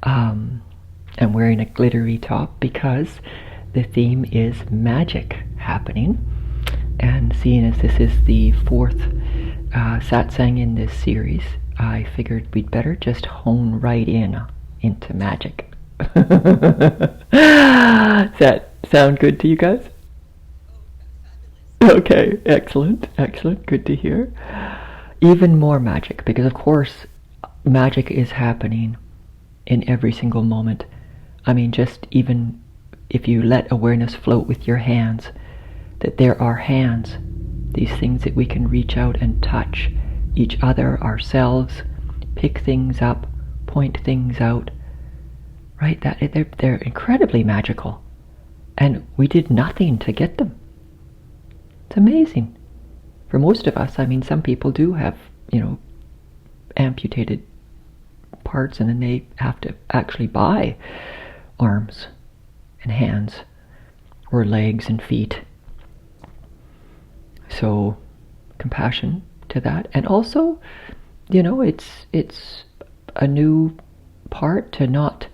I'm wearing a glittery top because the theme is magic happening. And seeing as this is the fourth satsang in this series, I figured we'd better just hone right into magic. Does that sound good to you guys? Okay, excellent, good to hear. Even more magic, because of course magic is happening in every single moment. I mean, just even if you let awareness float with your hands, that there are hands, these things that we can reach out and touch each other, ourselves, pick things up, point things out, right? That they're incredibly magical, and we did nothing to get them. It's amazing. For most of us, I mean, some people do have, amputated parts, and then they have to actually buy arms and hands or legs and feet. So compassion to that. And also, it's a new part to not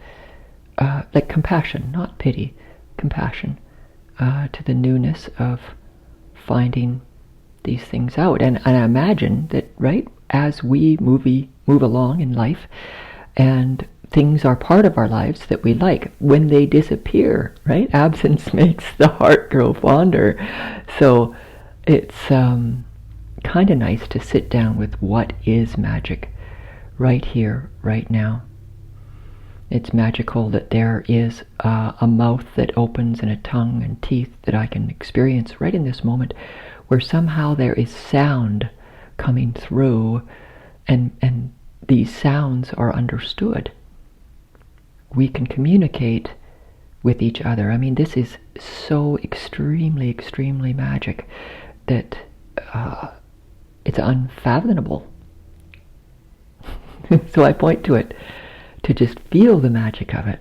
like compassion, not pity, compassion to the newness of finding these things out. And I imagine that, right, as we move along in life, and things are part of our lives that we like, when they disappear, right, absence makes the heart grow fonder. So it's kind of nice to sit down with what is magic right here, right now. It's magical that there is a mouth that opens and a tongue and teeth that I can experience right in this moment, where somehow there is sound coming through, and these sounds are understood. We can communicate with each other. I mean, this is so extremely, extremely magic that it's unfathomable. So I point to it to just feel the magic of it.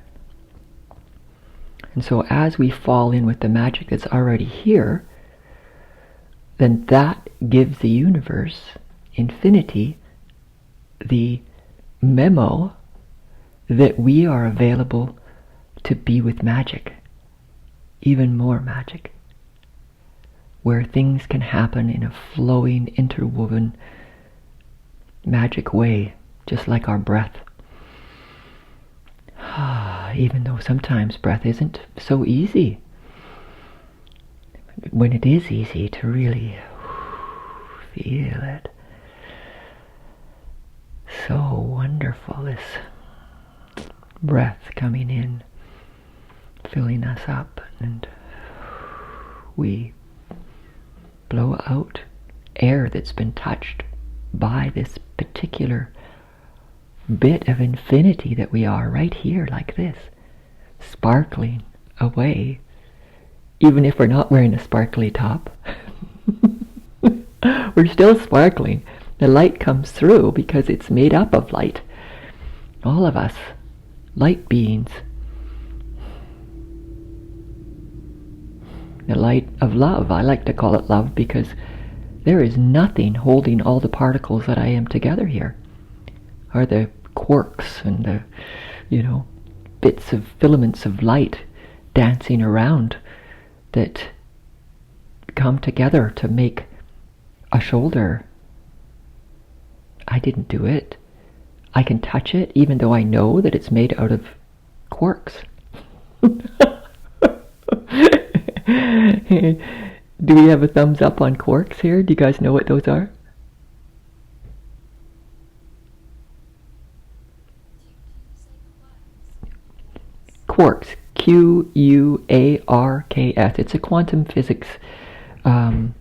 And so as we fall in with the magic that's already here, then that gives the universe, infinity, the memo that we are available to be with magic, even more magic, where things can happen in a flowing, interwoven, magic way, just like our breath. Even though sometimes breath isn't so easy, when it is easy to really feel it. So wonderful, this breath coming in, filling us up, and we blow out air that's been touched by this particular bit of infinity that we are right here, like this, sparkling away, even if we're not wearing a sparkly top. We're still sparkling. The light comes through because it's made up of light. All of us, light beings. The light of love. I like to call it love because there is nothing holding all the particles that I am together here. Are the quarks and the, bits of filaments of light dancing around that come together to make a shoulder. I didn't do it. I can touch it even though I know that it's made out of quarks. Do we have a thumbs up on quarks here? Do you guys know what those are? Quarks. Q-U-A-R-K-S. It's a quantum physics term.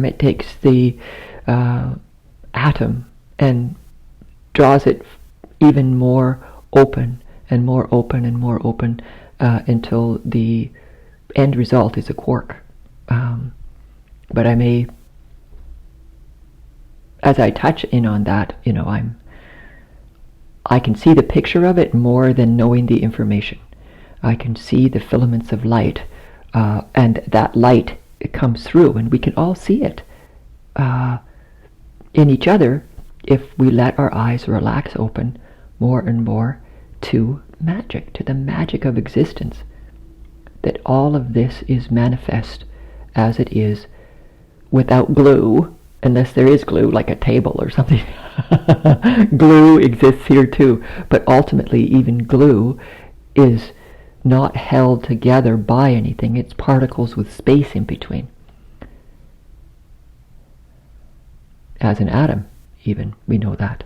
It takes the atom and draws it even more open and more open and more open until the end result is a quark. But I may, as I touch in on that, I can see the picture of it more than knowing the information. I can see the filaments of light, and that light, it comes through, and we can all see it in each other if we let our eyes relax open more and more to magic, to the magic of existence. That all of this is manifest as it is, without glue, unless there is glue, like a table or something. Glue exists here too, but ultimately even glue is not held together by anything. It's particles with space in between. As an atom, even, we know that.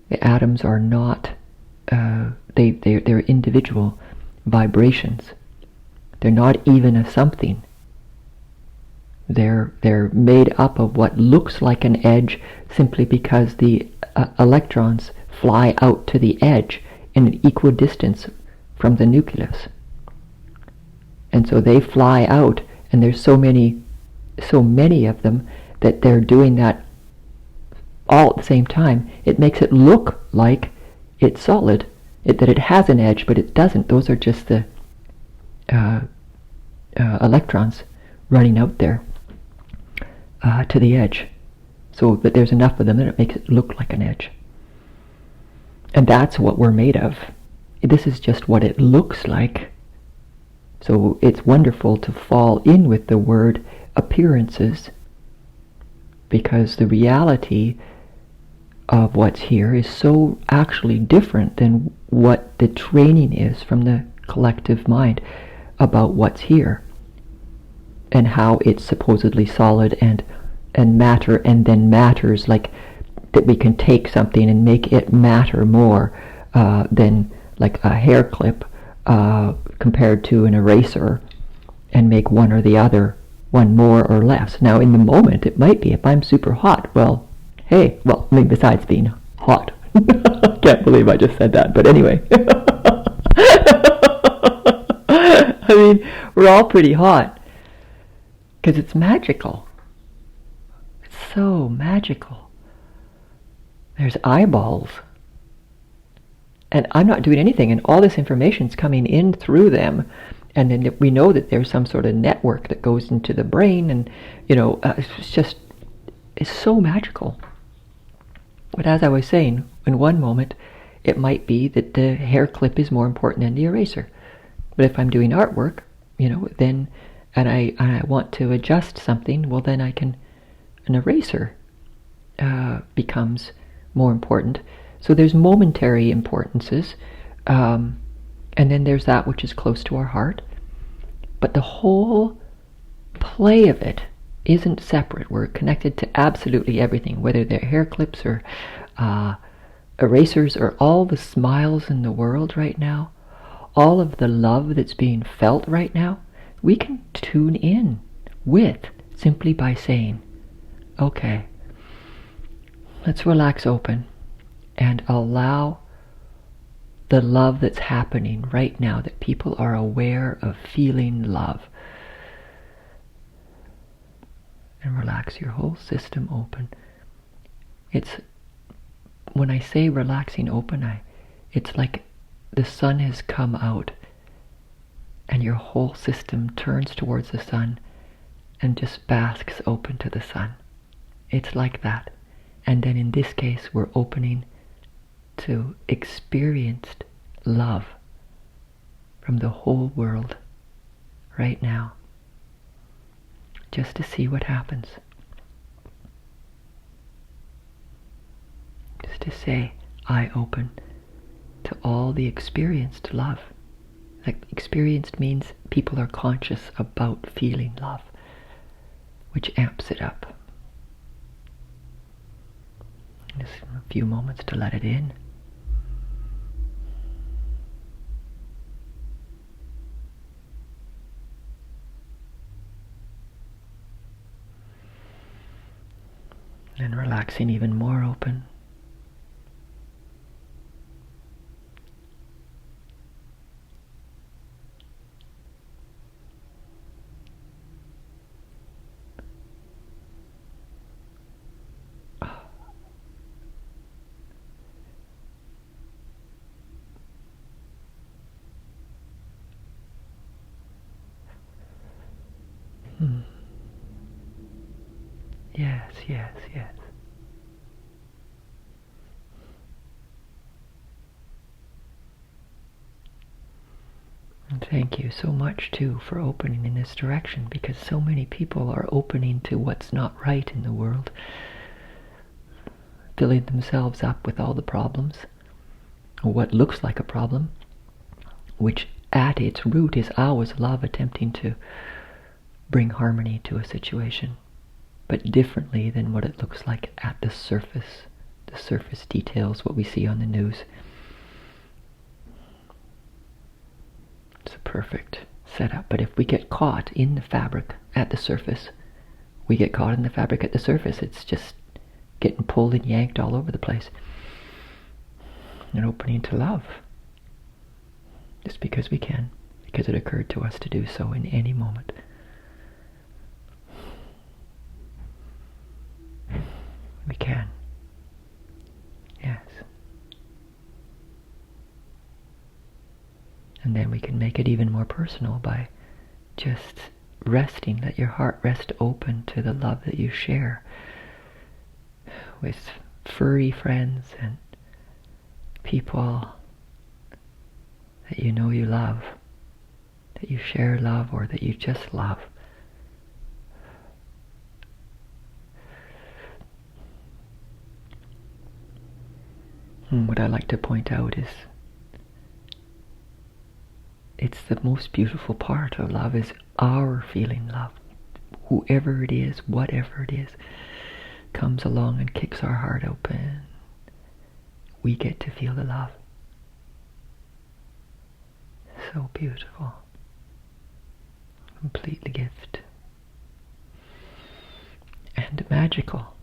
The atoms are not, they're individual vibrations. They're not even a something. They're made up of what looks like an edge simply because the electrons fly out to the edge in an equidistance from the nucleus. And so they fly out, and there's so many of them that they're doing that all at the same time. It makes it look like it's solid, that it has an edge, but it doesn't. Those are just the electrons running out there to the edge, so that there's enough of them that it makes it look like an edge. And that's what we're made of. This is just what it looks like. So it's wonderful to fall in with the word appearances, because the reality of what's here is so actually different than what the training is from the collective mind about what's here and how it's supposedly solid and matter, and then matters, like that we can take something and make it matter more than like a hair clip compared to an eraser, and make one or the other, one more or less. Now in the moment it might be, if I'm super hot, well, hey, well, I mean, besides being hot, I can't believe I just said that, but anyway. I mean, we're all pretty hot because it's magical. It's so magical. There's eyeballs, and I'm not doing anything, and all this information's coming in through them, and then we know that there's some sort of network that goes into the brain, and it's so magical. But as I was saying, in one moment it might be that the hair clip is more important than the eraser. But if I'm doing artwork, then and I want to adjust something, well, then an eraser becomes more important. So there's momentary importances, and then there's that which is close to our heart. But the whole play of it isn't separate. We're connected to absolutely everything, whether they're hair clips or erasers, or all the smiles in the world right now, all of the love that's being felt right now. We can tune in with simply by saying, okay, let's relax open and allow the love that's happening right now, that people are aware of feeling love. And relax your whole system open. When I say relaxing open, it's like the sun has come out and your whole system turns towards the sun and just basks open to the sun. It's like that. And then in this case, we're opening to experienced love from the whole world right now, just to see what happens. Just to say, I open to all the experienced love. Like, experienced means people are conscious about feeling love, which amps it up. Just a few moments to let it in. And relaxing even more open. Yes, yes, yes. And thank you so much, too, for opening in this direction, because so many people are opening to what's not right in the world, filling themselves up with all the problems, or what looks like a problem, which at its root is always love attempting to bring harmony to a situation, but differently than what it looks like at the surface details, what we see on the news. It's a perfect setup. But if we get caught in the fabric at the surface, we get caught in the fabric at the surface. It's just getting pulled and yanked all over the place. And opening to love. Just because we can. Because it occurred to us to do so in any moment. We can. Yes. And then we can make it even more personal by just resting, let your heart rest open to the love that you share with furry friends and people that you know you love, that you share love, or that you just love. And what I like to point out is it's the most beautiful part of love is our feeling love. Whoever it is, whatever it is, comes along and kicks our heart open. We get to feel the love. So beautiful. Complete gift. And magical.